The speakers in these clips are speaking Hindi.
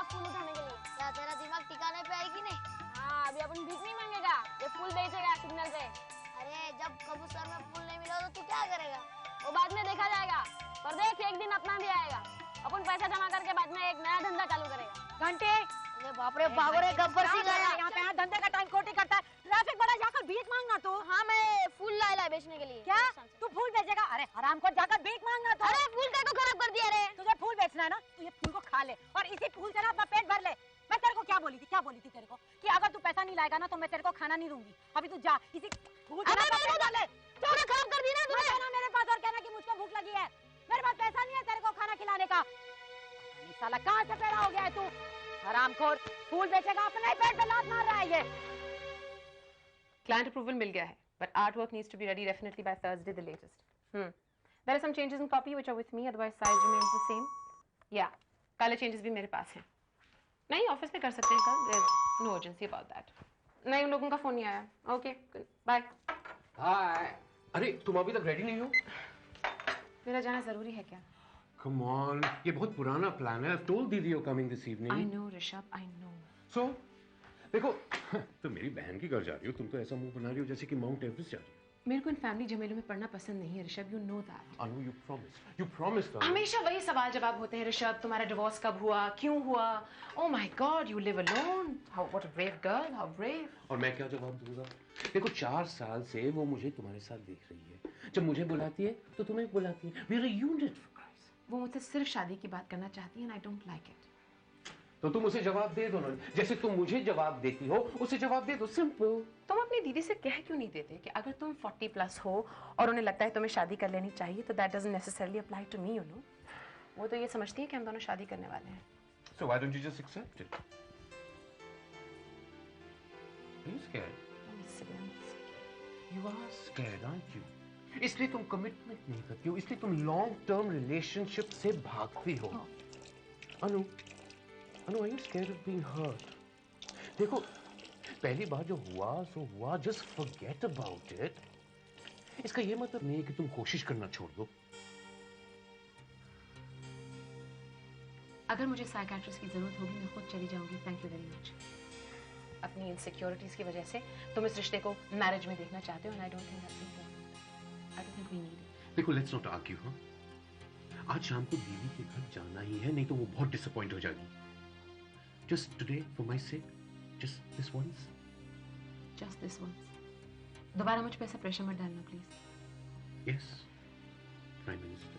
था फूल उठाने के लिए। क्या तेरा दिमाग ठिकाने पे आएगी नहीं? हाँ, अभी अपन भीख नहीं मांगेगा, ये फूल बेचेगा सिग्नल पे। अरे जब कबूतर में फूल नहीं मिला तो तू क्या करेगा? वो बाद में देखा जाएगा, पर देख एक दिन अपना भी आएगा। अपन पैसा जमा करके बाद में एक नया धंधा चालू करेगा। घंटे अरे बाप रे भागो रे, गब्बर सिंह आया। यहाँ पे धंधे का टाइम कोटी करता है, ट्रैफिक बड़ा, जाकर भीख मांगना तू। हाँ मैं फूल लाया बेचने के लिए। क्या तू फूल बेचेगा? अरे हराम को जाकर भीख मांगना तू। अरे फूल का तो खराब कर दिया रे। तुझे फूल बेचना है ना, तू ये फूल को खा ले और इसी फूल से ना अपना पेट भर ले। मैं तेरे को क्या बोली थी तेरे को कि अगर तू पैसा नहीं लाएगा ना तो मैं तेरे को खाना नहीं दूंगी। अभी तू जा इसी फूल से अपना पेट भर ले। तूने खराब कर दी ना तूने। आना मेरे पास और कहना कि मुझको भूख लगी है, मेरे पास पैसा नहीं है तेरे को खाना खिलाने का। साला कहाँ से पैदा हो गया है तू? हरामखोर, फूल बेचेगा, अपने ही पेट पे लात मार रहा है ये। Client approval मिल गया है, but artwork needs to be ready definitely by Thursday the latest. There are some changes in copy which are with me, otherwise size remains the same. Yeah, color changes भी मेरे पास हैं. नहीं, ऑफिस में कर सकते हैं कल. There's no urgency about that. नहीं, उन लोगों का फोन नहीं आया. Okay, bye. Hi. अरे तुम अभी तक रेडी नहीं हो? मेरा जाना जरूरी है क्या? Come on, ये बहुत पुराना प्लान है. I've told Didi you're coming this evening. I know, Rishabh, I know. So, देखो, तुम मेरी बहन के घर जा रही हो. तुम तो ऐसा मुंह बना रही हो जैसे कि माउंट एवरेस्ट जा रही हो. मेरे को इन फैमिली झमेलों में पढ़ना पसंद नहीं है Rishabh, you know that. Anu, you promised. You promised. Anu. हमेशा वही सवाल जवाब होते हैं ऋषभ. तुम्हारा डिवोर्स कब हुआ? क्यों हुआ? Oh my God, you live alone. How what a brave girl, how brave. और मैं क्या जवाब दूंगा? देखो 4 साल से वो मुझे तुम्हारे साथ देख रही है. जब मुझे बुलाती है तो तुम्हें बुलाती है. We're a unit for Christ. वो मुझसे सिर्फ शादी की बात करना चाहती है and I don't like it. तो तुम उसे जवाब दे दो ना. जैसे तुम मुझे जवाब देती हो उसे जवाब दे दो. सिंपल. तुम अपनी दीदी से कह क्यों नहीं देते कि अगर तुम 40 प्लस हो और उन्हें लगता है तुम्हें शादी कर लेनी चाहिए तो that doesn't necessarily apply to me, you know. वो तो ये समझती है कि हम दोनों शादी करने वाले हैं. So why don't you just accept it? Are you scared? You are scared, aren't you? इसलिए तुम कमिटमेंट नहीं करती हो, इसलिए तुम लॉन्ग टर्म रिलेशनशिप से भागती हो. अनु, are you scared of being hurt? देखो, पहली बार जो हुआ सो हुआ, just forget about it. इसका ये मतलब नहीं है कि तुम कोशिश करना छोड़ दो. अगर मुझे साइकियाट्रिस्ट की जरूरत होगी मैं खुद चली जाऊंगी. Thank you very much. अपनी इनसिक्योरिटीज की वजह से तुम इस रिश्ते को मैरिज में देखना चाहते हो and I don't think that's important. I don't think we need it. देखो, let's not argue, हाँ? आज शाम को दीदी के घर जाना ही है, नहीं तो वो बहुत डिसअपॉइंट हो जाएगी. Just today, for my sake, just this once. Just this once. दोबारा मुझ पे ऐसा प्रेशर मत डालना प्लीज. Yes, Prime Minister.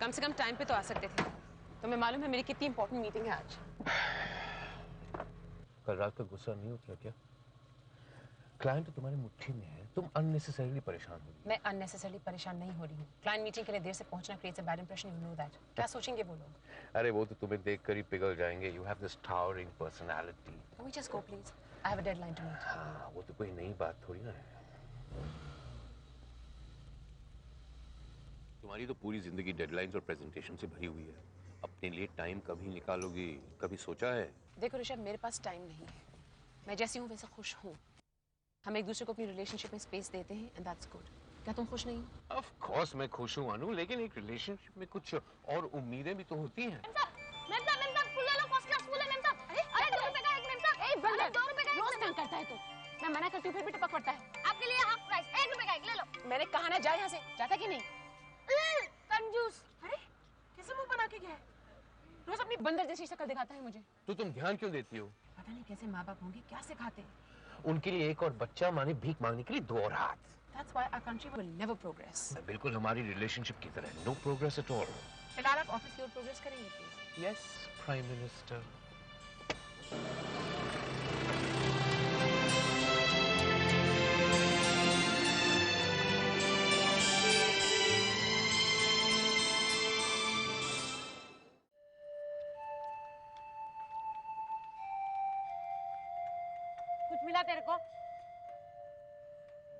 कम से कम टाइम पे तो आ सकते थे. तुम्हें मालूम है मेरी कितनी इंपॉर्टेंट मीटिंग है आज. कल रात का गुस्सा नहीं उतरा क्या? क्लाइंट तो तुम्हारी मुट्ठी में है, तुम अननेसेसरीली परेशान हो. मैं अननेसेसरली परेशान नहीं हो रही हूँ. क्लाइंट मीटिंग के लिए देर से पहुंचना creates a bad impression, you know that. क्या सोचेंगे वो लोग? अरे वो तो तुम्हें देखकर ही पिघल जाएंगे. You have this towering personality. Can we just go please? I have a deadline to meet. वो तो कोई नई बात थोड़ी ना है. तुम्हारी तो पूरी जिंदगी डेडलाइंस और प्रेजेंटेशन से भरी हुई है. अपने लिए टाइम कभी निकालोगी? कभी सोचा है? देखो ऋषभ, मेरे पास टाइम नहीं है. मैं जैसी हूँ वैसे खुश हूँ. हम एक दूसरे को अपनी रिलेशनशिप में स्पेस देते हैं एंड दैट्स गुड. क्या तुम खुश नहीं हो? ऑफ कोर्स मैं खुश हूँ अनु, लेकिन एक रिलेशनशिप में कुछ और उम्मीदें भी तो होती हैं. मैम साहब फूल ले लो, फर्स्ट क्लास फूल है मैम साहब. अरे 2 रुपए का एक मैम साहब. ए बंदर, 2 रुपए का रोज तंग करता है तू. मैं मना करती हूँ फिर भी टपक पड़ता है. आपके लिए हाफ प्राइस, 1 रुपए का एक ले लो. मैंने कहा ना जा यहाँ से. जाता कि नहीं? कंजूस. अरे कैसे मुंह बना के गया है? रोज अपनी बंदर जैसी शक्ल दिखाता है मुझे. तो तुम ध्यान क्यों देती हो? पता नहीं कैसे माँ बाप होंगे, क्या सिखाते. उनके लिए एक और बच्चा माने भीख मांगने के लिए 2 और हाथ. That's why our country will never progress. बिल्कुल हमारी रिलेशनशिप की तरह. No progress at all. फिलहाल आप ऑफिस की ओर प्रोग्रेस करेंगे प्लीज. Yes prime minister. मिला तेरे को?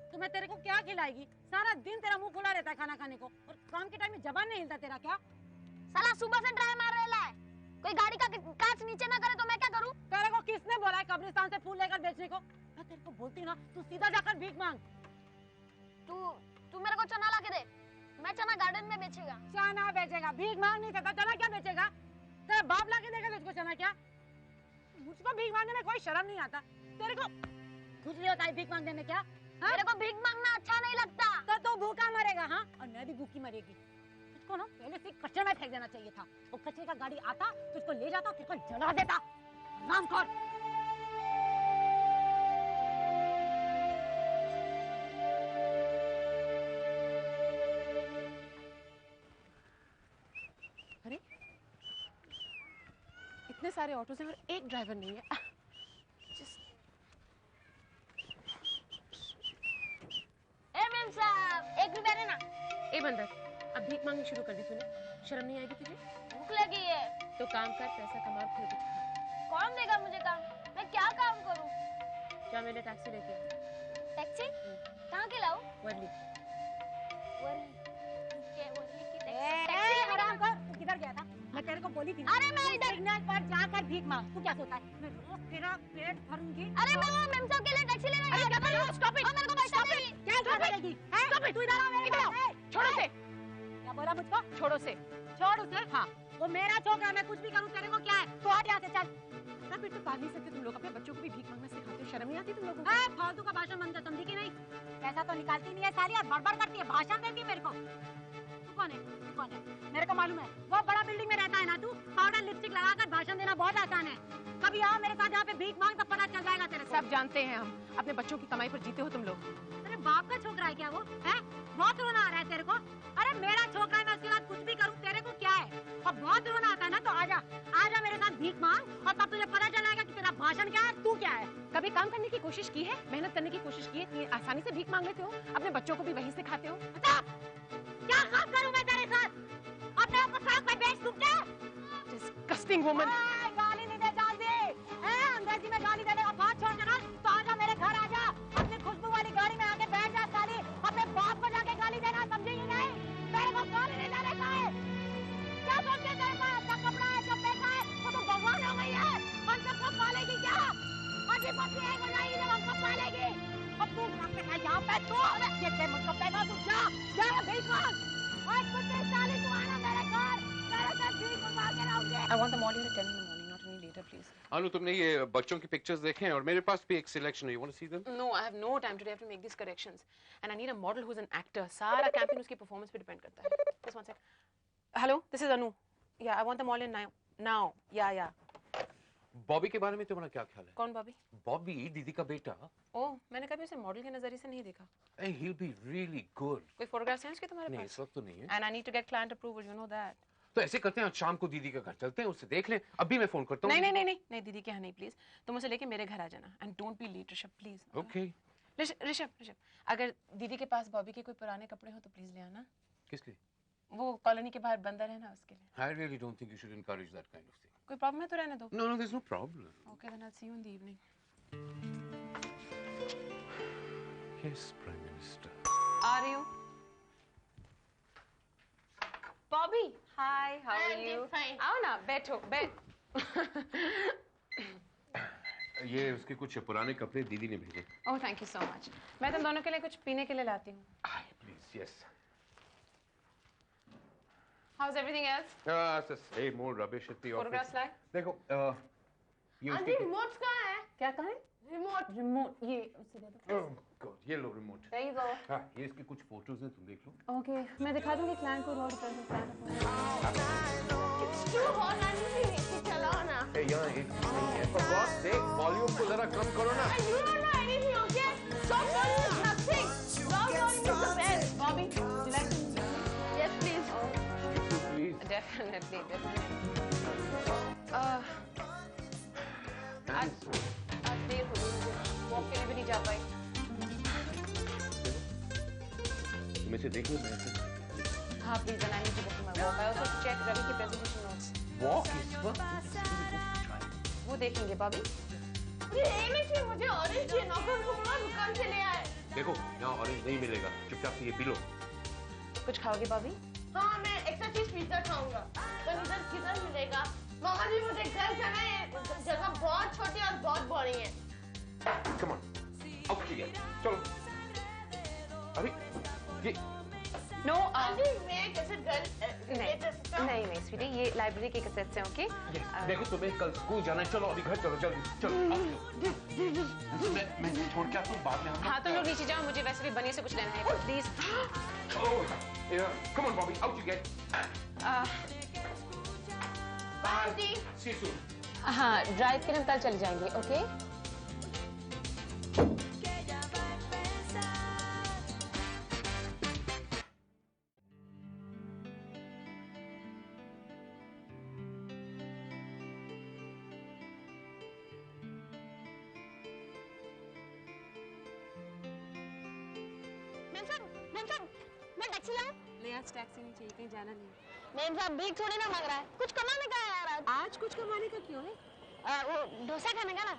तो मैं तेरे को क्या खिलाएगी? सारा दिन तेरा मुंह खुला रहता है खाना खाने को, और काम के टाइम में जबान नहीं हिलता तेरा क्या? साला सुबह से ड्राइव मार रहा है, कोई गाड़ी का कांच नीचे ना करे तो मैं क्या करूं? तेरे को किसने बोला है कब्रिस्तान से फूल लेकर बेचने को? मैं तेरे को बोलती ना, तू सीधा जाकर भीख मांग। तू मेरे को चना ला के दे, मैं चना गार्डन में बेचेगा। चना बेचेगा? भीख मांग नहीं सकता, चना क्या बेचेगा? तेरा बाप ला के देगा तुझको चना क्या? मुझको भीख मांगने में कोई शर्म नहीं आता। तेरे को कुछ नहीं होता है भीख मांगने में क्या? हाँ? मेरे को भीख मांगना अच्छा नहीं लगता। तो तू भूखा मरेगा, हाँ? और मैं भी भूखी मरेगी। तुझको ना पहले से कचरे में फेंक देना चाहिए था। वो कचरे का गाड़ी आता, तुझको ले जाता, तुझको जला देता। हरामखोर। अरे इतने सारे ऑटोज हैं और एक ड्राइवर नहीं है। ए मैम साहब, 1 रुपया देना। ए बंदर, अब भीख मांगनी शुरू कर दी तूने? शर्म नहीं आएगी तुझे? भूख लगी है। तो काम कर, पैसा कमा, फिर कुछ खा। कौन देगा मुझे काम? मैं क्या काम करूं? क्या मेरे टैक्सी लेके आ। टैक्सी? कहाँ के लाऊं? वर्ली। वर्ली की टैक्सी हरामखोर, तू किधर गया था? मैं तेरे को बोली थी ना। अरे मैं इधर सिग्नल पर जाकर भीख मांग। तू क्या सोचता है मैं रोज तेरा पेट भरूंगी? अरे मैं मैम साहब के लिए टैक्सी लेने गया था। Stop it. और मेरे को पैसा नहीं। क्या करेगी? तू इधर आ मेरे पास। छोड़ो से। क्या बोला मुझको? छोड़ो से। छोड़ उसे। हाँ, वो मेरा छोकरा, मैं कुछ भी करूँ तेरे को क्या है? तो हट यहाँ से, चल। फिर तो पाल नहीं सकते तुम लोग, अपने बच्चों को भी भीख मांगना सिखाते हो, शर्म नहीं आती तुम लोगों को? फालतू का भाषण बंद कर, समझी कि नहीं? पैसा तो निकालती नहीं है साली, और बड़बड़ करती है, भाषण देती है मेरे को। तू कौन है? तू कौन है? मेरे को मालूम है, वो बड़ा बिल्डिंग में रहता है ना तू। पाउडर लिपस्टिक लगाकर भाषण देना बहुत आसान है। कभी आओ मेरे साथ यहाँ पे भीख मांग, तब पता चल जाएगा तेरे को। सब जानते हैं हम, अपने बच्चों की कमाई पर जीते हो तुम लोग। अरे बाप का छोकरा है क्या वो? है? बहुत रोना आ रहा है तेरे को? अरे मेरा छोकरा है, मैं उसके साथ कुछ भी करूँ, तेरे को क्या है? और बहुत रोना आता है ना, तो आजा मेरे साथ भीख मांग, और तब तुझे पता चलेगा कि तेरा भाषण क्या है, तू क्या है। कभी काम करने की कोशिश की है? मेहनत करने की कोशिश की है? आसानी से भीख मांग लेते हो? अपने बच्चों को भी वही सिखाते हो? क्या काम करूँ मैं तेरे साथ? अपने आप को सड़क पे बेच दूँ क्या? Disgusting woman! गाली नहीं दे जानती है? अंग्रेजी में गाली देने का बात छोड़ देना, तो आजा मेरे घर आजा, अपनी खुशबू वाली गाड़ी में आके बैठ जा साली, अपने बाप को जाके गाली देना, समझेगी नहीं? मेरे को गाली नहीं देने का है। क्या सोचते हैं तेरे पास? सब कपड़ा है, सब पैसा है, तो भगवान हो गई है, हम सबको पालेगी क्या? अभी बच्ची है को नहीं, हमको पालेगी। अब तू यहाँ पे तू, ये दे मुझको पैसा, तू जा भीख मांग। और कुत्ते साली, तू आना मेरे घर, मेरे साथ भीख मांग के रहोगे। I want them all here at 10 in the morning, not any later, please. अनु, तुमने ये बच्चों की पिक्चर्स देखे हैं, और मेरे पास भी एक सिलेक्शन है। You want to see them? No, I have no time today. I have to make these corrections, and I need a model who's an actor. सारा campaign उसकी performance पे depend करता है. Just one sec. Hello, this is Anu. Yeah, I want them all in now. Yeah. Bobby के बारे में तुम्हारा क्या ख्याल है? कौन बॉबी? बॉबी, दीदी का बेटा। ओह, मैंने कभी उसे मॉडल के नजरिए से नहीं देखा। He'll be really good. कोई फोटोग्राफ्स हैं उसके तुम्हारे नहीं, पास? इस वक्त तो नहीं है। And I need to get client approval, you know that. तो ऐसे करते हैं, आज शाम को दीदी का घर चलते हैं, उससे देख लें। अभी मैं फोन करता हूँ। नहीं, दीदी के यहाँ नहीं, प्लीज। तुम उसे लेके मेरे घर आ जाना, and don't be late, Rishabh, please. Okay. Rishabh, अगर दीदी के पास बॉबी के कोई पुराने कपड़े हो तो प्लीज ले आना। किस लिए? वो कॉलोनी के बाहर बंदा है ना, उसके लिए। I really don't think you should encourage that kind of thing. कोई प्रॉब्लम है तो रहने दो। No, there's no problem. Okay, then I'll see you in the evening. Yes, Prime Minister. आ रही हूँ। Bobby, hi, how are you? Fine. आओ ना, बैठो, ये उसके कुछ पुराने कपड़े दीदी ने भेजे। Oh, thank you so much. मैं तुम दोनों के लिए कुछ पीने के लिए लाती हूँ। Please, yes. How's everything else? It's the same old rubbish at the office. Photographs लाए? देखो, ये आंटी उसके रिमोट्स कहाँ है? क्या कहें? रिमोट ये उसे दे दो। Oh God, ये लो रिमोट। There you go. हाँ, ये इसके कुछ फोटोज हैं, तुम देख लो। Okay, मैं दिखा दूँगी क्लाइंट को रोड पर क्लाइंट। क्यों बहुत आंटी चलाओ ना। यहाँ एक नहीं है। For God's sake, वॉल्यूम को जरा कम करो ना। You don't know anything, okay? Stop calling me nothing. Stop calling me the best. Bobby, would you like to? Yes, please. Please. Definitely. आज देर हो गई, वॉक के लिए भी नहीं जा पाई। तुम इसे देख लो, मैं इसे। हाँ, please, and I need to go to my walk. I also check Ravi की presentation notes. Walk इस वक्त? वो देखेंगे, बॉबी। ये मुझे ऑरेंज चाहिए, नौकर को बोला दुकान से ले आए। देखो यहाँ ऑरेंज नहीं मिलेगा, चुपचाप से ये पी लो। कुछ खाओगे बॉबी? हाँ मैं एक्स्ट्रा चीज पिज्जा खाऊंगा। पर इधर किधर मिलेगा? मामा जी मुझे घर जाना है, जगह बहुत छोटी और बहुत बोरिंग है। Come on, out you get. चलो। अरे ये नो आंटी मैं कैसे घर ले जा सकता हूँ? नहीं स्वीटी, ये लाइब्रेरी के कैसेट्स हैं, ओके? देखो तुम्हें कल स्कूल जाना है, चलो अभी घर चलो जल्दी चलो। मैं छोड़ के आता हूँ बाद में। हाँ तुम लोग नीचे जाओ, मुझे वैसे भी बनी से कुछ लेना है, please. Come on Bobby, out you get. Bye aunty. See you soon. हाँ ड्राइव के लिए हम कल चले जाएंगे, ओके? मैं टैक्सी लाऊं? नहीं आज टैक्सी नहीं चाहिए, कहीं जाना नहीं। मैम साहब भीख थोड़ी ना मांग रहा है, कुछ कमाने का है यार आज। आज कुछ कमाने का क्यों है? वो डोसा खाने का ना।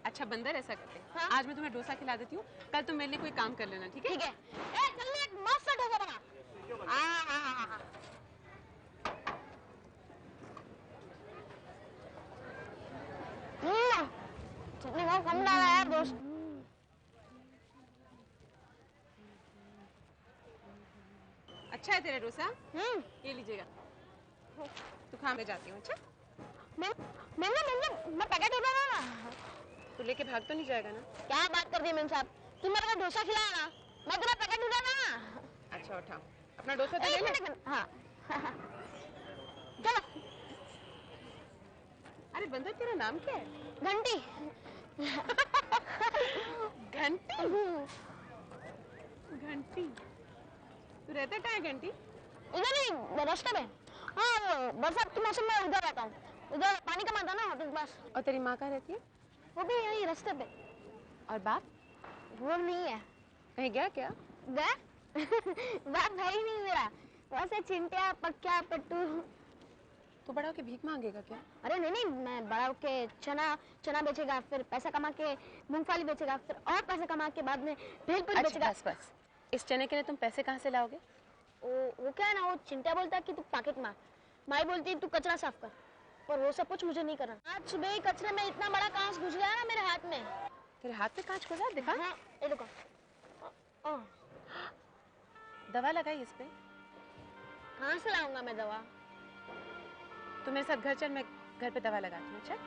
अच्छा बंदर ऐसा करते हैं। हाँ? आज मैं तुम्हें डोसा खिला देती हूँ, कल तुम मेरे लिए कोई काम कर लेना, ठीक है? ठीक है। ए जल्दी एक मस्त सा डोसा बना। हाँ। चटनी बहुत कम डाला है दोस्त। अच्छा है तेरा डोसा, ये लीजिएगा। तू खा, मैं जाती हूँ। अच्छा मैं पैकेट उठाना ना। तू लेके भाग तो नहीं जाएगा ना? क्या बात कर दी मैम साहब, तुम मेरे को डोसा खिलाया ना, मैं तेरा पैकेट उठाना ना। अच्छा उठाओ, अपना डोसा तो ले ले। हाँ चलो। अरे बंदर तेरा नाम क्या है? घंटी। घंटी? घंटी तू रहता कहाँ है घंटी? इधर नहीं, रास्ते में। हाँ बरसात के मौसम में उधर रहता हूँ, उधर पानी कम आता ना होटल के पास। और तेरी माँ कहाँ रहती है? वो भी यही रास्ते पे। और बाप? वो नहीं है। कहीं गया क्या? बाप है ही नहीं मेरा, वैसे चिंटिया पक्का पट्टू। तू बड़ा होके भीख मांगेगा क्या? अरे नहीं, मैं बड़ा होके चना बेचेगा, फिर पैसा कमा के मूंगफली बेचेगा, फिर और पैसा कमा के बाद में भेलपुरी बेचेगा। बस इस चने के लिए तुम पैसे कहाँ से लाओगे? वो क्या है ना, वो चिंटिया बोलता है कि तू पैकेट मार, माई बोलती है तू कचरा साफ कर, पर वो सब कुछ मुझे नहीं करना। आज सुबह ही कचरे में इतना बड़ा कांच घुस गया ना मेरे हाथ में। तेरे हाथ में कांच घुसा? दिखा। हाँ ये देखो। दवा लगाई इस पे? कहाँ से लाऊंगा मैं दवा? तू मेरे साथ घर चल, मैं घर पे दवा लगाती हूँ। अच्छा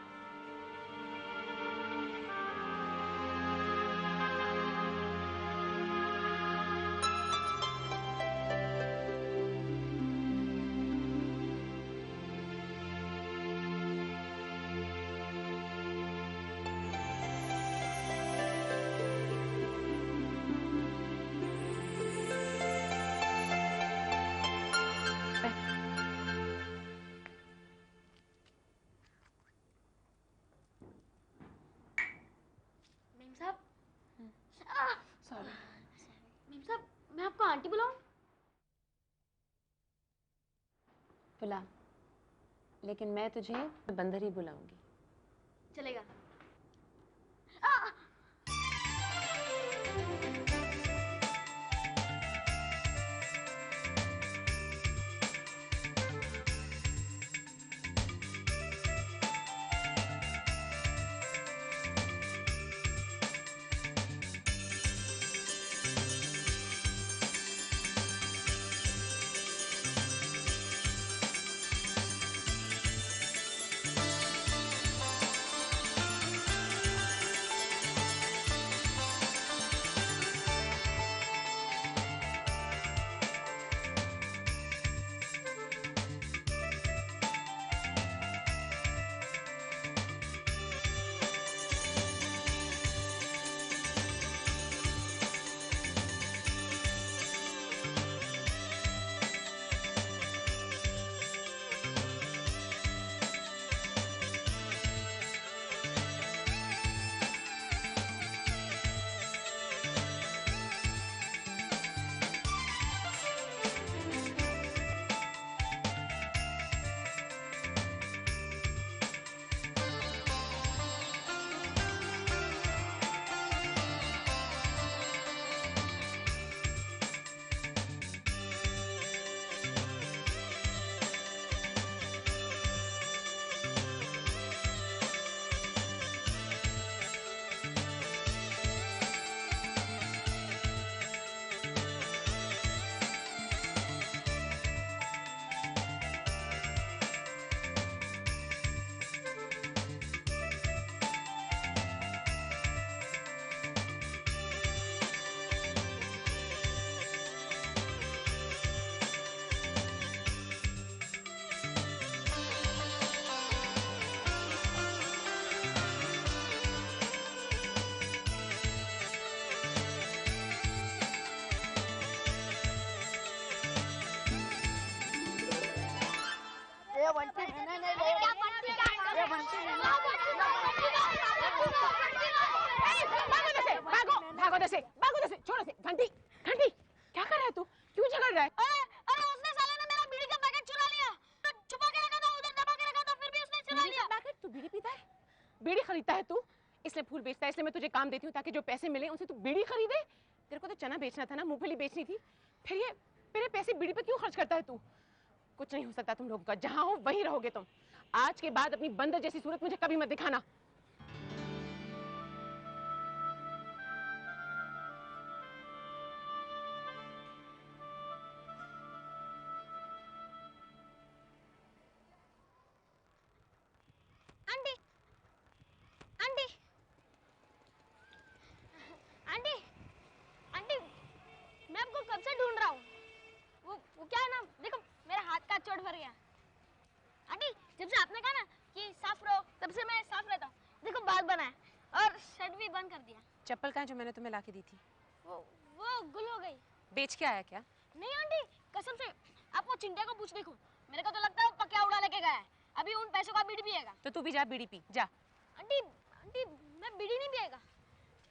मैं आपको आंटी बुलाऊं? बुला, लेकिन मैं तुझे बंदर ही बुलाऊंगी। चलेगा। क्या बंटी का ये बंटी भागो दे से, छोड़ो से। घंटी क्या कर रहा है तू? क्यों झगड़ रहा है? अरे उसने साले ने मेरा बीड़ी का पैकेट चुरा लिया। तो छुपा के रखा था, उधर दबा के रखा था, फिर भी उसने चुरा लिया। पैकेट? तू बीड़ी पीता है? बीड़ी खरीदता है तू? इसलिए फूल बेचता है, इसलिए मैं तुझे काम देती हूँ ताकि जो पैसे मिले उनसे तू बीड़ी खरीदे। तेरे को तो चना बेचना था ना, मूंगफली बेचनी थी। फिर ये मेरे पैसे बीड़ी पे क्यों खर्च करता है तू? कुछ नहीं हो सकता तुम लोगों का, जहाँ हो वहीं रहोगे तुम। आज के बाद अपनी बंदर जैसी सूरत मुझे कभी मत दिखाना। आंटी आंटी आंटी आंटी, मैं आपको कब से ढूंढ रहा हूँ। वो क्या है ना, देखो मेरे हाथ का चोट भर गया। आंटी, जब से आपने कहा ना कि साफ रहो, तब से मैं साफ रहता हूँ। देखो बाल बना है और शर्ट भी बंद कर दिया। चप्पल कहाँ है जो मैंने तुम्हें लाके दी थी? वो गुल हो गई। बेच के आया क्या? नहीं आंटी, कसम से आप वो चिंटिया को पूछ देखो। मेरे को तो लगता है वो पक्का उड़ा लेके गया है। अभी उन पैसों का बीड़ी पिएगा। तो तू भी जा बीड़ी पी, जा। आंटी आंटी, मैं बीड़ी नहीं पिएगा।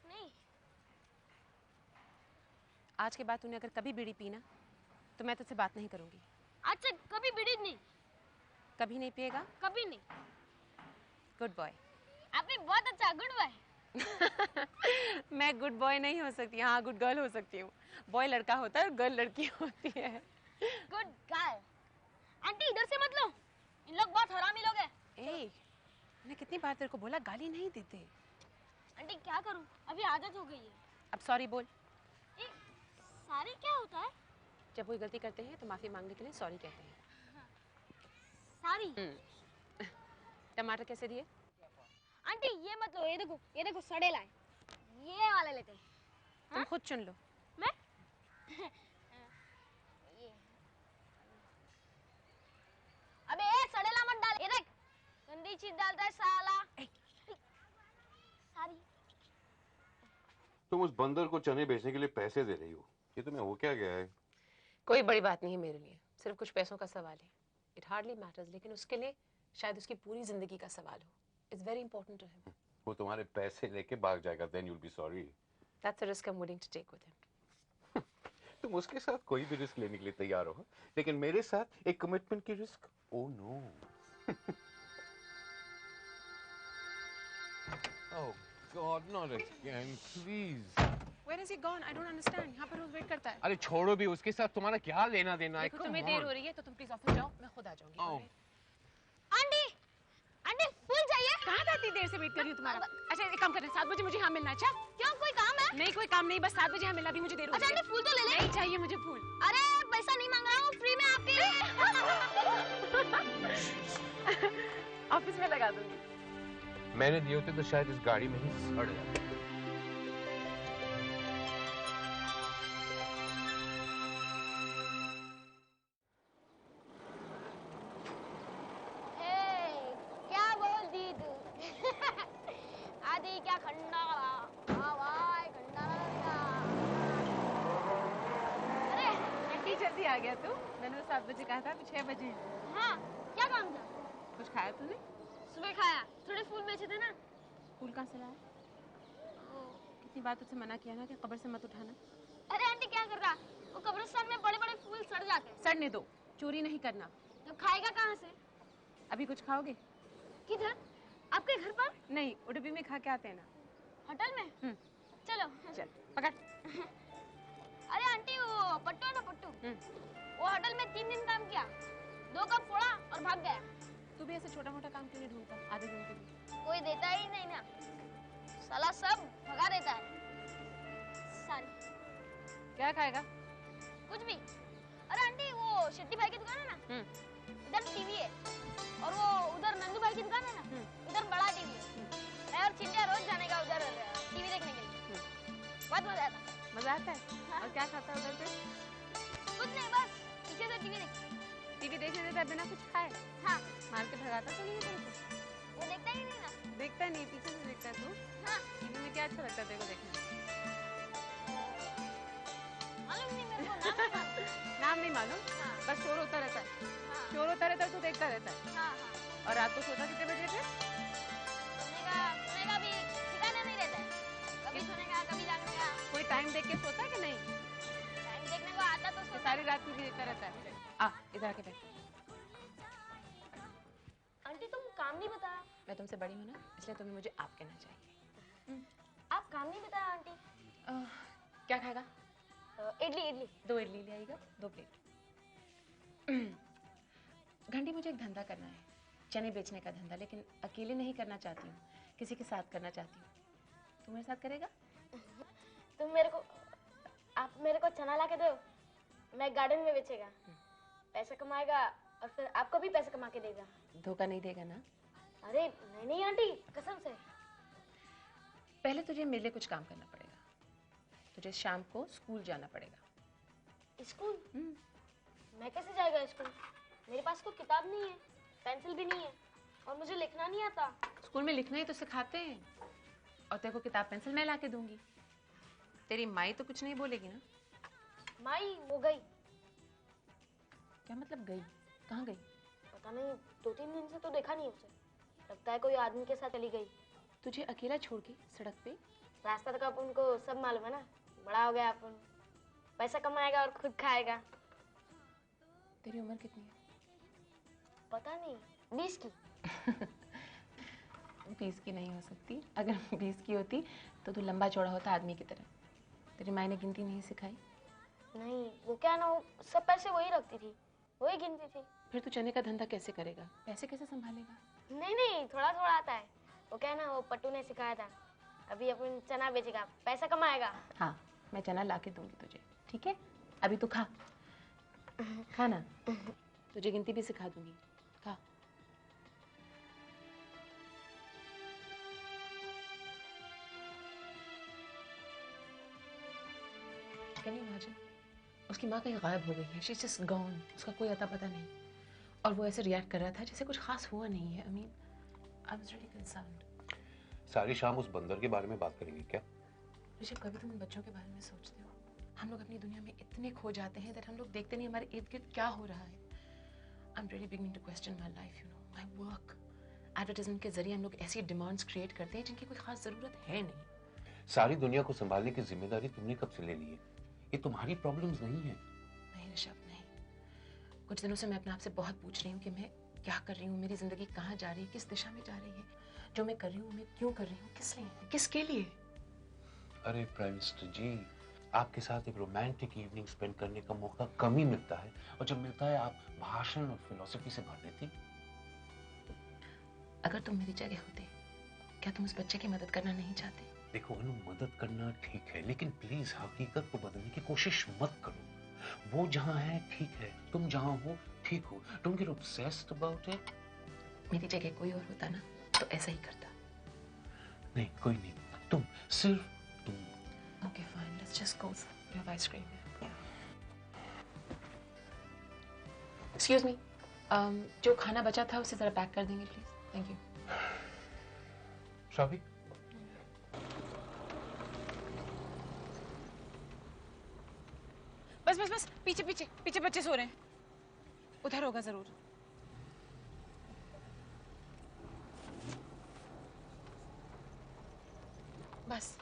नहीं। आज के बाद तूने अगर कभी बीड़ी पी ना तो मैं तुझसे बात नहीं करूंगी। आज से कभी बीड़ी नहीं। कभी नहीं पिएगा? कभी नहीं। Good boy. आप भी बहुत अच्छा, गुड बॉय। मैं गुड बॉय नहीं हो सकती, हाँ गुड गर्ल हो सकती हूँ। बॉय लड़का होता है और गर्ल लड़की होती है। Good girl. आंटी इधर से मत लो, इन लोग बहुत हरामी लोग हैं। मैंने कितनी बार तेरे को बोला गाली नहीं देते। आंटी क्या करूं, अभी आदत हो गई है। अब सॉरी बोल। ए, सारी क्या होता है? जब कोई गलती करते हैं तो माफी मांगने के लिए सॉरी कहते हैं। सारी। टमाटर कैसे दिए? आंटी ये मत लो, ये देखो सड़ेला है। ये वाले लेते हैं। तुम खुद चुन लो। मैं ये। अबे सड़ेला मत डाल, ये देख गंदी चीज डालता है साला। सारी। तुम उस बंदर को चने बेचने के लिए पैसे दे रही हो, ये तुम्हें हो क्या गया है? कोई बड़ी बात नहीं है मेरे लिए, सिर्फ कुछ पैसों का सवाल है। इट हार्डली मैटर्स, लेकिन उसके लिए शायद उसकी पूरी जिंदगी का सवाल हो। It's very important to him. वो तुम्हारे पैसे लेके भाग जाएगा, then you will be sorry. That's a risk I am willing to take with him. तुम उसके साथ कोई भी रिस्क लेने के लिए तैयार हो, लेकिन मेरे साथ एक कमिटमेंट की risk, oh no. Oh God, not again, please. Where is he gone? I don't understand. यहाँ पर रोज वेट करता है। अरे छोड़ो भी, उसके साथ तुम्हारा क्या लेना देना है? देखो तुम्हें देर हो रही है तो तुम प्लीज ऑफिस जाओ, मैं खुद आ जाऊंगी। आंटी आंटी फूल चाहिए। कहाँ था इतनी देर से वेट कर रही हूँ तुम्हारा? अच्छा एक काम करें, 7 बजे मुझे यहाँ मिलना है। अच्छा क्यों, कोई काम है? नहीं कोई काम नहीं, बस 7 बजे यहाँ मिलना, भी मुझे देर हो अच्छा रही है। आंटी फूल तो ले ले। नहीं चाहिए मुझे फूल। अरे पैसा नहीं मांग रहा हूँ, फ्री में आपके लिए। ऑफिस में लगा दूंगी। मैंने दिए होते तो शायद इस गाड़ी में ही सड़ जाते। क्या बोलती तू? आदि क्या खंडारा, भाई खंडारा। अरे इतनी जल्दी आ गया तू? मैंने तो 7 बजे कहा था, अभी 6 बजे। हाँ, क्या काम था? कुछ खाया तूने? सुबह खाया, थोड़े फूल बेचे थे ना। फूल कहाँ से लाया? कितनी बार तुझसे मना किया ना कि कब्र से मत उठाना। अरे आंटी क्या कर रहा, वो कब्रिस्तान में बड़े बड़े फूल सड़ जाते हैं। सड़ने दो, चोरी नहीं करना। तो खाएगा कहाँ से? अभी कुछ खाओगे? किधर? आपके घर पर? नहीं, उडुपी में खा के आते हैं ना। होटल में? चलो चल पकड़। अरे आंटी वो पट्टू है ना, पट्टू, वो होटल में 3 दिन काम किया, 2 कप फोड़ा और भाग गया। तू भी ऐसे छोटा मोटा काम क्यों नहीं ढूंढता आधे दिन के लिए? कोई देता ही नहीं ना, साला सब भगा देता है। सारी। क्या खाएगा? कुछ भी। अरे आंटी वो शेट्टी भाई की दुकान है ना, इधर टीवी है, और वो उधर नंदू भाई की दुकान है ना, उधर बड़ा टीवी है। मैं और चिंटिया रोज जाने का उधर टीवी देखने के लिए। बहुत मजा आता। मजा आता है? हाँ? और क्या खाता है उधर पे? कुछ नहीं, बस पीछे से टीवी देखती। टीवी देखने देता है बिना कुछ खाए? हाँ। मार के भगाता तो नहीं है तेरे को? वो देखता ही नहीं ना। देखता नहीं, पीछे से देखता है तू? हाँ। टीवी में क्या अच्छा लगता है तेरे को देखने? मालूम नहीं मेरे को, नाम नहीं मालूम। नाम नहीं मालूम? हाँ। बस शोर होता रहता है। हाँ। शोर होता रहता है, तू देखता रहता है। हाँ हाँ। तो सोता कितने बजे थे? सोने का भी ठिकाना नहीं रहता है, कभी सोने का कभी जागने का। कोई टाइम देख के सोता है कि नहीं? टाइम देखने को आता तो सोता। सारी रात टीवी देखता रहता है। आ इधर आके बैठ। आंटी तुम काम नहीं बताया। मैं तुमसे बड़ी हूँ ना, इसलिए तुम्हें मुझे आप कहना चाहिए। आप काम नहीं बताया आंटी। क्या खाएगा? इडली इडली। 2 इडली ले आएगा, 2 प्लेट। घंटी मुझे एक धंधा करना है, चने बेचने का धंधा, लेकिन अकेले नहीं करना चाहती हूँ, किसी के साथ करना चाहती हूँ। तू मेरे साथ करेगा? तुम मेरे को, आप मेरे को चना ला के दो, मैं गार्डन में बेचेगा, पैसा कमाएगा और फिर आपको भी पैसा कमा के देगा। धोखा नहीं देगा ना? अरे नहीं नहीं आंटी, कसम से। पहले तुझे मेरे लिए कुछ काम करना पड़ेगा। तुझे शाम को स्कूल जाना पड़ेगा। स्कूल? मैं कैसे जाएगा स्कूल? मेरे पास कोई किताब नहीं है, पेंसिल भी नहीं है और मुझे लिखना नहीं आता। स्कूल में लिखना ही तो सिखाते हैं, और तेरे को किताब पेंसिल मैं ला के दूंगी। तेरी माई तो कुछ नहीं बोलेगी ना? माई वो गई। क्या मतलब गई? कहाँ गई? पता नहीं, 2-3 दिन से तो देखा नहीं उसे, लगता है कोई आदमी के साथ चली गई। तुझे अकेला छोड़ के सड़क पे? रास्ता तक अपन को सब मालूम है ना, बड़ा हो गया अपन, पैसा कमाएगा और खुद खाएगा। तेरी उम्र कितनी है? पता नहीं, 20 की। 20 की नहीं हो सकती। अगर 20 की होती तो तू लंबा चौड़ा होता आदमी की तरह। तेरी माँ ने गिनती नहीं सिखाई? नहीं, वो क्या ना, वो सब पैसे वही रखती थी, वही गिनती थी। फिर तू चने का धंधा कैसे करेगा? पैसे कैसे संभालेगा? नहीं नहीं, थोड़ा थोड़ा आता है। वो क्या ना, वो पट्टू ने सिखाया था। अभी अपन चना बेचेगा, पैसा कमाएगा। हाँ, मैं चना ला के दूंगी तुझे, ठीक है? अभी तू खा, खा ना। तुझे गिनती भी सिखा दूंगी, खा। Can you imagine? उसकी माँ कहीं गायब हो गई है, she's just gone, उसका कोई अता पता नहीं, और वो ऐसे रिएक्ट कर रहा था जैसे कुछ खास हुआ नहीं है। I mean, I was really concerned. सारी शाम उस बंदर के बारे में बात करेंगे क्या? ऋषभ, कभी तुम उन बच्चों के बारे में सोचते हो? हम लोग अपनी दुनिया में इतने खो जाते हैं that हम लोग देखते नहीं हमारे इर्द गिर्द क्या हो रहा है। I'm really beginning to question my life, you know, my work. Advertisement के जरिए हम लोग ऐसी डिमांड्स क्रिएट करते हैं जिनकी कोई खास जरूरत है नहीं। सारी दुनिया को संभालने की जिम्मेदारी तुमने कब से ले ली है? ये तुम्हारी प्रॉब्लम्स नहीं है। नहीं ऋषभ, नहीं। कुछ दिनों से मैं अपने आप से बहुत पूछ रही हूँ कि मैं क्या कर रही हूँ, मेरी जिंदगी कहाँ जा रही है, किस दिशा में जा रही है, जो मैं कर रही हूँ मैं क्यों कर रही हूँ, किस लिए, किसके लिए? अरे प्राइम मिनिस्टर जी, आपके साथ एक रोमांटिक इवनिंग स्पेंड करने का मौका कम ही मिलता है, और जब मिलता है आप भाषण और फिलॉसफी से भर देती। अगर तुम मेरी जगह होते, क्या तुम उस बच्चे की मदद करना नहीं चाहते? देखो अनु, मदद करना ठीक है, लेकिन प्लीज हकीकत को बदलने की कोशिश मत करो। वो जहाँ है ठीक है, तुम जहाँ हो ठीक हो। Don't get obsessed about it. मेरी जगह कोई और होता ना तो ऐसा ही करता। नहीं, कोई नहीं, तुम, सिर्फ तुम। Okay, fine. Let's just go. You have ice cream. Excuse me. जो खाना बचा था उसे जरा पैक कर देंगे प्लीज। Thank you. शाबी, बस बस बस, पीछे पीछे पीछे बच्चे सो रहे हैं, उधर होगा जरूर। बस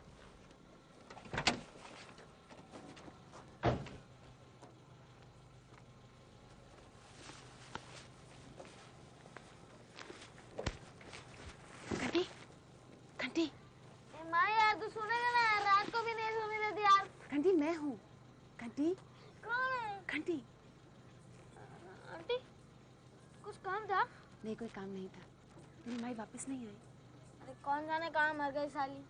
घंटी घंटी माँ यार, तू सुनेगा ना, रात को भी नहीं सोने देती यार। घंटी, मैं हूँ घंटी। कौन है? घंटी, आंटी, कुछ काम था? नहीं, कोई काम नहीं था। मेरी माई वापस नहीं आई। अरे कौन जाने कहाँ मर गई साली,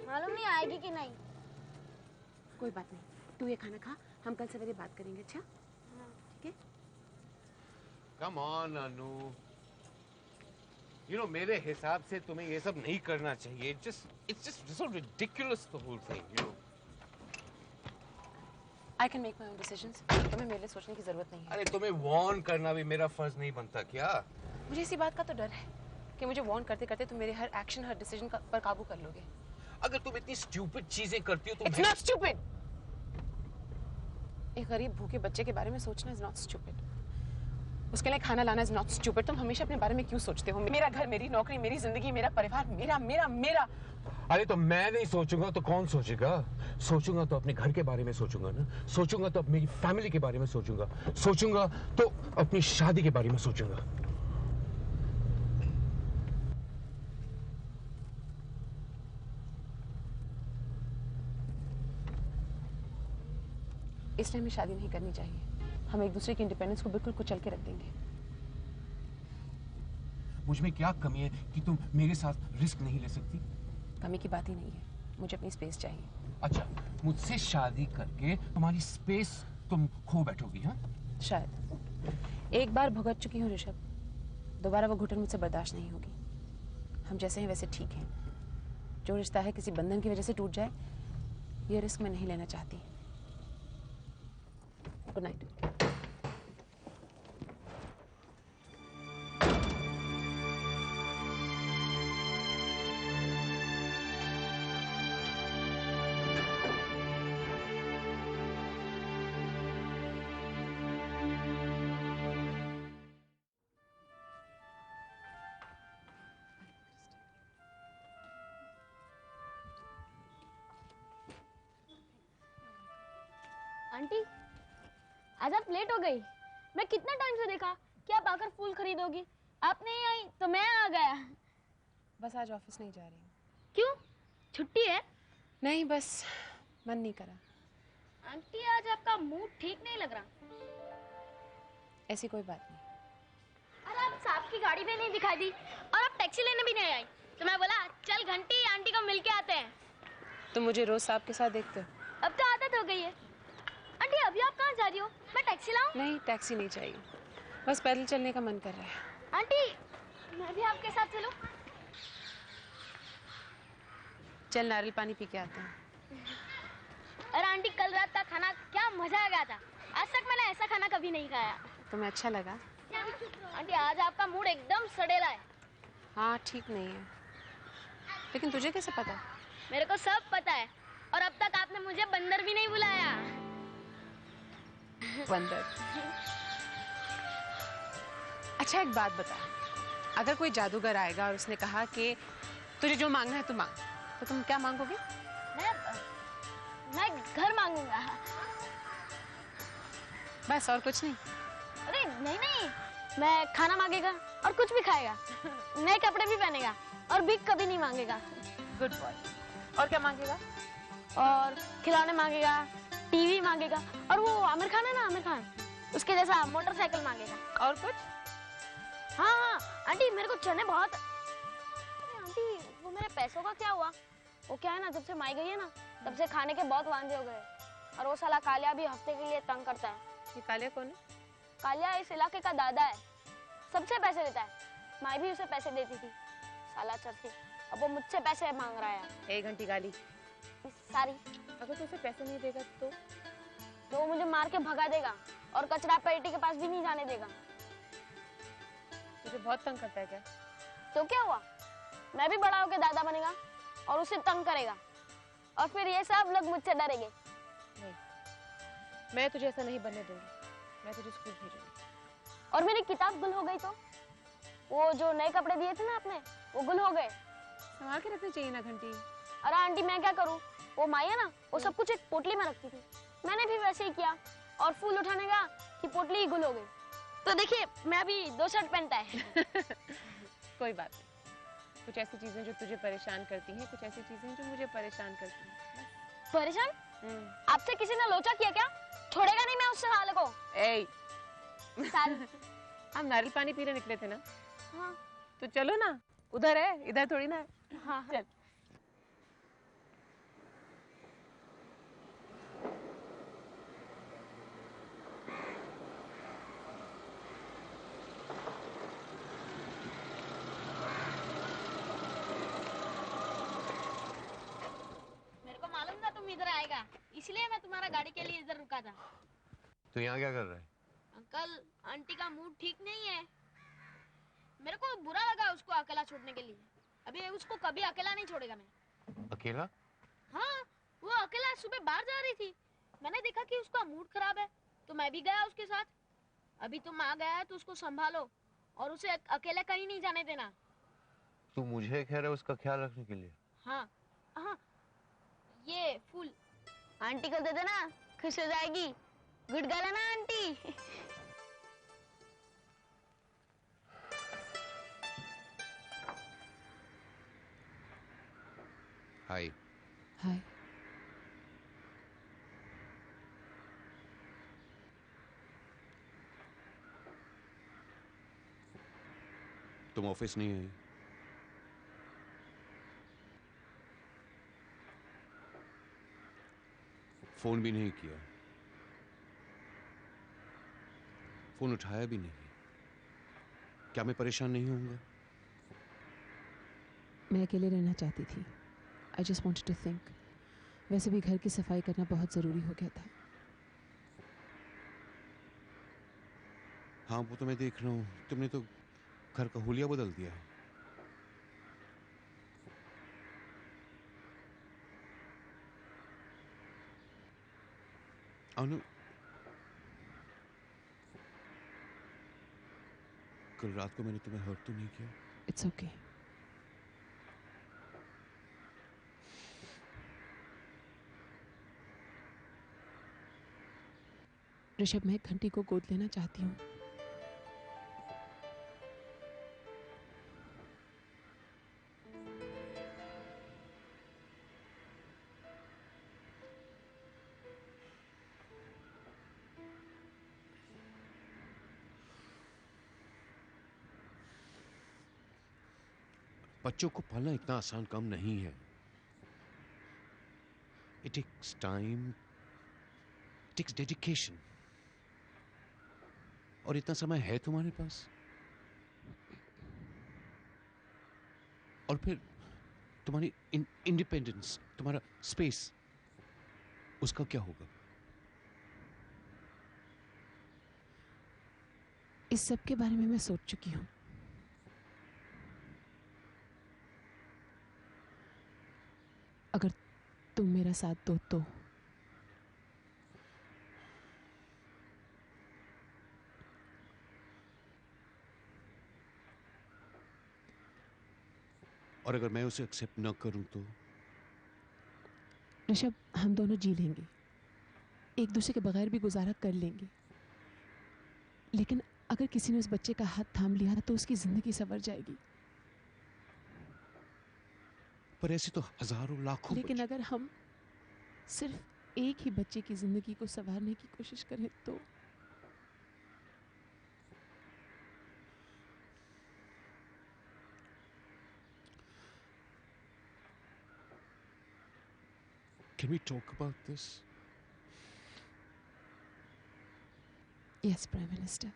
मालूम नहीं आएगी कि नहीं। कोई बात नहीं, तू ये खाना खा, हम कल सवेरे बात करेंगे। अच्छा ठीक है? Come on Anu, you know मेरे हिसाब से तुम्हें ये सब नहीं करना चाहिए। It's just so ridiculous the whole thing, you know. I can make my own decisions. तुम्हें मेरे लिए सोचने की जरूरत नहीं है। अरे तुम्हें वार्न करना भी मेरा फर्ज नहीं बनता क्या? मुझे इसी बात का तो डर है कि मुझे वार्न करते करते तुम मेरे हर एक्शन, हर डिसीजन पर काबू कर लोगे। अगर तुम इतनी स्टूपिड चीजें करती हो तो It's not stupid. एक गरीब भूखे बच्चे के बारे में सोचना is not stupid. उसके लिए खाना लाना इज नॉट स्टूपिड। तुम हमेशा अपने बारे में क्यों सोचते हो? मेरा घर, मेरी नौकरी, मेरी जिंदगी, मेरा परिवार, मेरा मेरा मेरा। अरे तो मैं नहीं सोचूंगा तो कौन सोचेगा? सोचूंगा तो अपने घर के बारे में सोचूंगा ना, सोचूंगा तो मेरी फैमिली के बारे में सोचूंगा, सोचूंगा तो अपनी शादी के बारे में सोचूंगा। इसलिए हमें शादी नहीं करनी चाहिए। हम एक दूसरे की इंडिपेंडेंस को बिल्कुल कुचल के रख देंगे। मुझ में क्या कमी है कि तुम मेरे साथ रिस्क नहीं ले सकती? कमी की बात ही नहीं है, मुझे अपनी स्पेस चाहिए। अच्छा, मुझसे शादी करके तुम्हारी स्पेस तुम खो बैठोगी? हाँ शायद। एक बार भुगत चुकी हूँ ऋषभ, दोबारा वो घुटन मुझसे बर्दाश्त नहीं होगी। हम जैसे हैं वैसे ठीक हैं। जो रिश्ता है किसी बंधन की वजह से टूट जाए, ये रिस्क मैं नहीं लेना चाहती। Good night. आंटी, आज आप लेट हो गई। मैं कितना टाइम से देखा कि आप आकर फूल खरीदोगी, आप नहीं आई तो मैं आ गया। बस आज ऑफिस नहीं जा रही हूँ। क्यों, छुट्टी है? नहीं, बस मन नहीं करा। आंटी, आज आपका मूड ठीक नहीं लग रहा। ऐसी कोई बात नहीं। अरे आप साहब की गाड़ी भी नहीं दिखाई दी और आप टैक्सी लेने भी नहीं आई, तो मैं बोला चल घंटी आंटी को मिल के आते हैं। तुम मुझे रोज साहब के साथ देखते हो? अब तो आदत हो गई है। आंटी, अभी आप कहाँ जा रही हो? मैं टैक्सी लाऊं? नहीं, टैक्सी नहीं चाहिए, बस पैदल चलने का मन कर रहा है। आंटी, मैं भी आपके साथ चलूं? चल नारियल पानी पी के आते हैं। अरे आंटी, कल रात का खाना क्या मजा आ गया था। आज तक मैंने ऐसा खाना कभी नहीं खाया। तुम्हें अच्छा लगा? आंटी, आज आपका मूड एकदम सड़ेला है। हाँ, ठीक नहीं है, लेकिन तुझे कैसे पता? मेरे को सब पता है, और अब तक आपने मुझे बंदर भी नहीं बुलाया। बंदर? अच्छा, एक बात बता, अगर कोई जादूगर आएगा और उसने कहा कि तुझे जो मांगना है तू मांग, तो तुम क्या मांगोगे? मैं घर मांगूंगा। बस, और कुछ नहीं? अरे नहीं नहीं, मैं खाना मांगेगा और कुछ भी खाएगा, नए कपड़े भी पहनेगा और भीख कभी नहीं मांगेगा। Good boy. और क्या मांगेगा? और खिलौने मांगेगा, टीवी मांगेगा, और वो आमिर खान है ना, आमिर खान, उसके जैसा मोटरसाइकिल मांगेगा। और कुछ? हाँ हाँ आंटी, मेरे को चने बहुत। अरे आंटी, वो मेरे पैसों का क्या हुआ? वो क्या है ना, जब से माई गई है ना, तब से खाने के बहुत वांदे हो गए। और वो साला कालिया भी हफ्ते के लिए तंग करता है। ये कालिया कौन है? कालिया इस इलाके का दादा है, सबसे पैसे देता है। माई भी उसे पैसे देती थी, साला चरसी। अब वो मुझसे पैसे मांग रहा है। एक घंटी गाली। सारी। अगर तू उसे पैसे नहीं देगा तो वो मुझे मार के भगा देगा और कचरा पेटी के पास भी नहीं जाने देगा। तुझे बहुत तंग करता है क्या? तो क्या हुआ, मैं भी बड़ा होकर दादा बनेगा और उसे तंग करेगा, और फिर ये सब लोग मुझसे डरेंगे। नहीं, मैं तुझे ऐसा नहीं बनने दूंगी। मैं तुझे स्कूल भेजूंगी। और मेरी किताब गुल हो गई तो? वो जो नए कपड़े दिए थे ना आपने, वो गुल हो गए। संभाल के रखनी चाहिए ना घंटी। अरे आंटी, मैं क्या करूं? वो माई है ना, वो सब कुछ एक पोटली में रखती थी। मैंने भी वैसे ही किया, और फूल उठाने गया कि पोटली ही गुल हो गई। तो देखिए, मैं अभी 2 शर्ट पहनता है। कोई बात नहीं। कुछ ऐसी चीजें जो तुझे परेशान करती हैं, कुछ ऐसी चीजें जो मुझे परेशान करती हैं। परेशान? आपसे किसी ने लोचा किया क्या? छोड़ेगा नहीं मैं उस साले को। ए, साल। हम नारियल पानी पीने निकले थे ना? हाँ तो चलो ना, उधर है, इधर थोड़ी ना है। हाँ चल। मेरे को मालूम था तुम इधर आएगा, इसलिए मैं तुम्हारा गाड़ी के लिए इधर रुका था। तो यहाँ क्या कर रहा है? अंकल, आंटी का मूड ठीक नहीं है। मेरे को बुरा लगा उसको अकेला छोड़ने के लिए। अभी उसको कभी अकेला नहीं छोड़ेगा मैं। अकेला? हाँ, वो अकेला सुबह बाहर जा रही थी। मैंने देखा कि उसका मूड खराब है, तो मैं भी गया उसके साथ। अभी तुम आ गया है तो उसको संभालो और उसे अकेले कहीं नहीं जाने देना। तू मुझे कह रहा है उसका ख्याल रखने के लिए? हाँ हाँ, ये फूल आंटी को दे देना, खुश हो जाएगी। गुड गर्ल है ना आंटी? हाय। हाय। तुम ऑफिस नहीं आई? फोन भी नहीं किया, फोन उठाया भी नहीं। क्या मैं परेशान नहीं होऊंगा? मैं अकेले रहना चाहती थी। I just wanted to think. वैसे भी घर की सफाई करना बहुत ज़रूरी हो गया था। हाँ, वो तो मैं देख रहा हूँ। तुमने तो घर का हुलिया बदल दिया है। अनु, कल रात को मैंने तुम्हें हर्ट तो नहीं किया? It's okay. ऋषभ, मैं घंटी को गोद लेना चाहती हूँ। बच्चों को पालना इतना आसान काम नहीं है। It takes time, it takes dedication. और इतना समय है तुम्हारे पास? और फिर तुम्हारी इंडिपेंडेंस, तुम्हारा स्पेस, उसका क्या होगा? इस सब के बारे में मैं सोच चुकी हूँ। अगर तुम मेरा साथ दो तो। और अगर मैं उसे एक्सेप्ट ना करूं तो? ऋषभ, हम दोनों जी लेंगे, एक दूसरे के बगैर भी गुजारा कर लेंगे। लेकिन अगर किसी ने उस बच्चे का हाथ थाम लिया तो उसकी जिंदगी संवर जाएगी। पर ऐसे तो हजारों लाखों लेकिन बच्चे। अगर हम सिर्फ एक ही बच्चे की जिंदगी को संवारने की कोशिश करें तो? Can we talk about this? Yes, Prime Minister.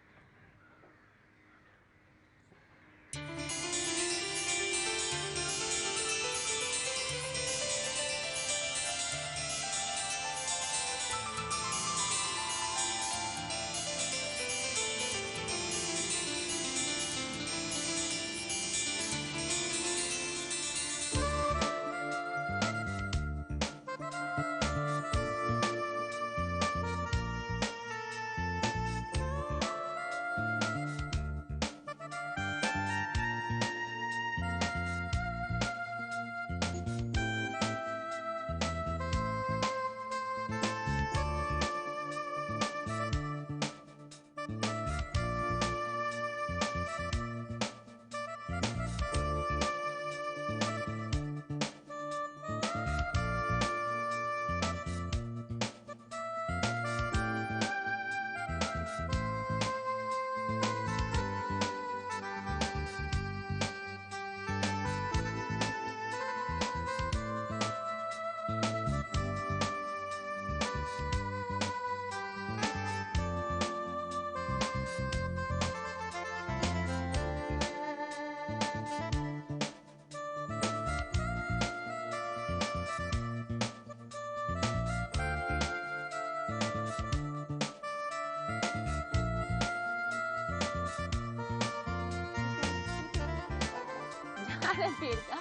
पेड़ का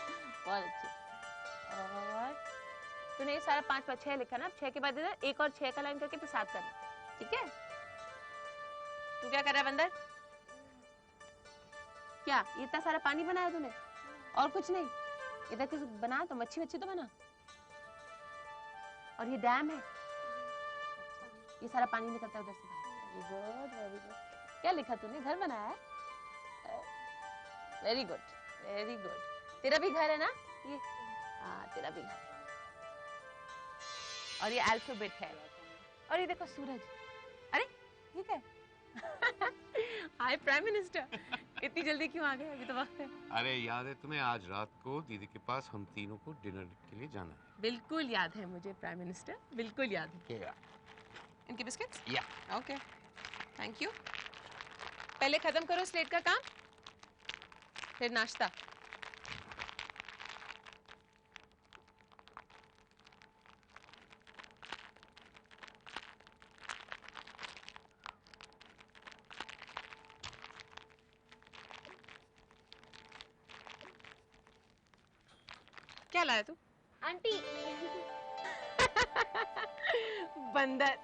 बहुत अच्छे। और तूने ये सारा 5 5 6 लिखा ना, अब 6 के बाद इधर एक और 6 का लाइन करके फिर 7 करना, ठीक है? तू क्या कर रहा है बंदर? क्या ये इतना सारा पानी बनाया तूने और कुछ नहीं? इधर कुछ बना तो मच्छी वच्छी तो बना। और ये डैम है, ये सारा पानी निकलता है उधर से। Very good very good. क्या लिखा तूने? घर बनाया है? Very good very good. तेरा भी घर है ना ये? हाँ तेरा भी घर है। और ये अल्फाबेट है। और ये देखो सूरज। अरे ये क्या है? हाय प्राइम मिनिस्टर, इतनी जल्दी क्यों आ गए? अभी तो वक्त है। अरे याद है तुम्हें, आज रात को दीदी के पास हम तीनों को डिनर के लिए जाना है। बिल्कुल याद है मुझे प्राइम मिनिस्टर, बिल्कुल याद है। क्या? इनके बिस्किट्स? या। Okay thank you. पहले खत्म करो स्लेट का काम, फिर नाश्ता। क्या लाया तू? आंटी बंदर।